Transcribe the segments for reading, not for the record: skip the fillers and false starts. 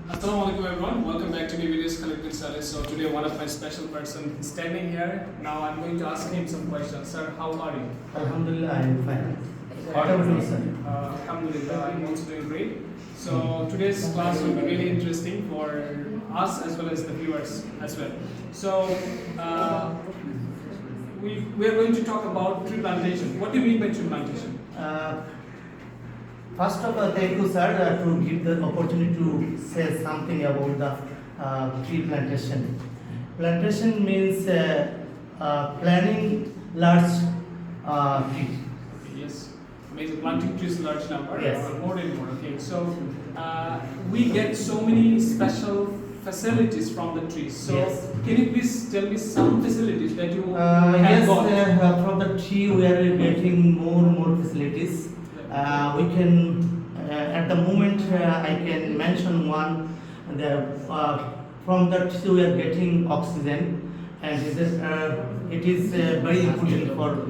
Assalamualaikum everyone, welcome back to my videos collected studies. So today one of my special person standing here. Now I'm going to ask him some questions. Sir, how are you? Alhamdulillah, I am fine. What about you, sir? Alhamdulillah, I'm also doing great. So today's class will be really interesting for us as well as the viewers as well. So we are going to talk about tree plantation. What do you mean by tree plantation? First of all, thank you, sir, to give the opportunity to say something about the tree plantation. Plantation means planting large tree. Yes, amazing. Planting trees in large number. Yes. More and more. Okay, so we get so many special facilities from the trees. So Yes. can you please tell me some facilities that you Yes, have got? from the tree we are getting more facilities. We can, at the moment, I can mention one. From the tree we are getting oxygen, and it is very important for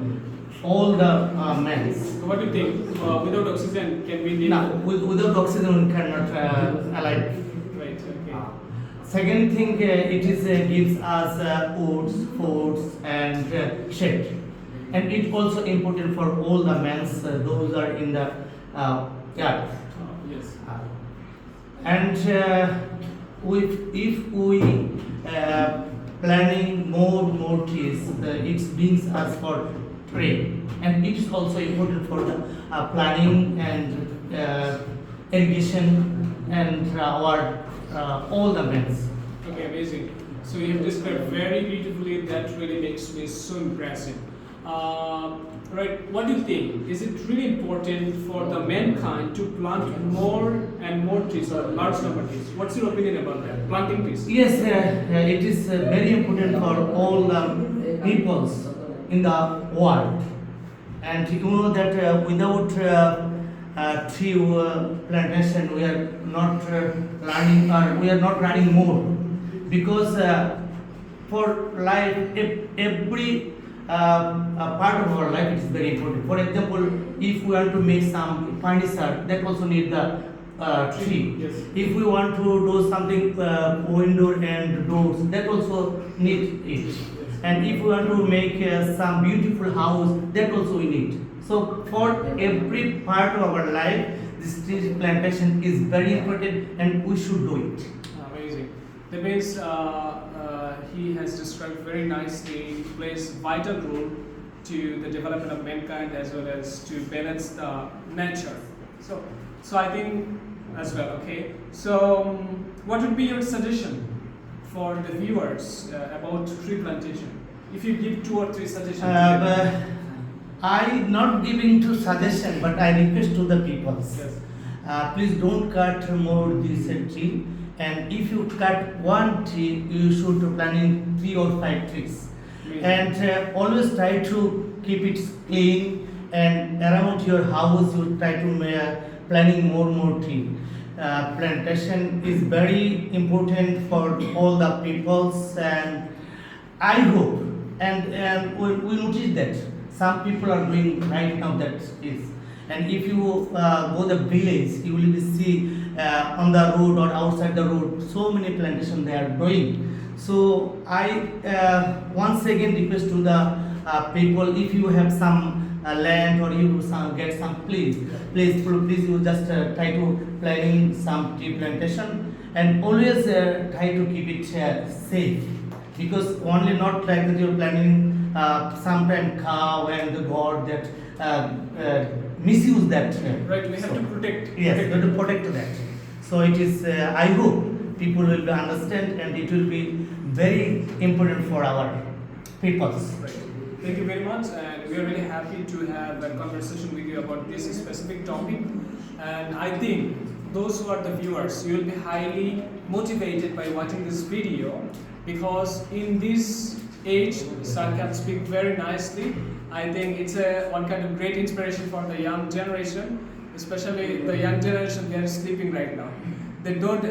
all the men. So what do you think? Without oxygen, can we live? Now, without oxygen we cannot alive. Right. Okay. Second thing, gives us oats, foods, and shade, and it also important for all the men. Those are in the yard. Yes. And if we planning more trees, it brings us for trade, and it is also important for the planning and irrigation and our all the mens. Okay, amazing. So you have described very beautifully. That really makes me so impressive. Right, what do you think? Is it really important for the mankind to plant more and more trees or large number of trees? What's your opinion about that? Planting trees? Yes, it is very important for all the peoples in the world, and you know that without tree plantation we are not learning, or we are not running more, because for life every part of our life is very important. For example, if we want to make some furniture, that also need the tree. Yes. If we want to do something window and doors, that also need it. And if we want to make some beautiful house, that also we need. So for every part of our life, this tree plantation is very important, and we should do it. Amazing. That means he has described very nicely, plays vital role to the development of mankind as well as to balance the nature. So I think as well. Okay. So what would be your suggestion for the viewers about tree plantation? If you give 2 or 3 suggestions. I not giving to suggestion, but I request to the people. Yes. Please don't cut more this tree. And if you cut one tree, you should planting 3 or 5 trees. Amazing. And always try to keep it clean. And around your house, you try to planting more tree. Plantation is very important for all the peoples, and I hope and we notice that some people are doing right now that is. And if you go the village, you will see on the road or outside the road so many plantation they are doing. So I once again request to the people, if you have some land or you get some please you just try to planting some tree plantation, and always try to keep it safe, because only not like that you're planting sometime cow and the god that misuse that. Right, we have to protect. Yes, we have to protect that. So it is. I hope people will be understand, and it will be very important for our peoples. Right. Thank you very much, and we are really happy to have a conversation with you about this specific topic. And I think those who are the viewers, you will be highly motivated by watching this video, because in this age, Sir can speak very nicely. I think it's one kind of great inspiration for the young generation, especially the young generation. They are sleeping right now. They don't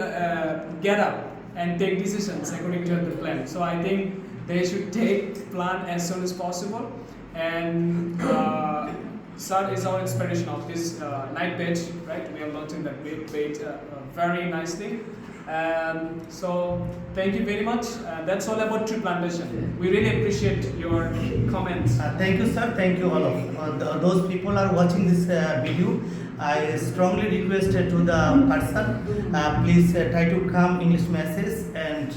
get up and take decisions according to the plan. So I think they should take plan as soon as possible, and Sir is our inspiration of this night bed, right? We are launching that bed very nicely. So thank you very much. That's all about tree plantation. We really appreciate your comments. Thank you, sir. Thank you, all of those people are watching this video. I strongly request to the person, please try to come English message and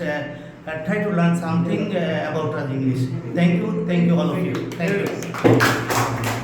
try to learn something about English. Thank you, all of you. Thank you.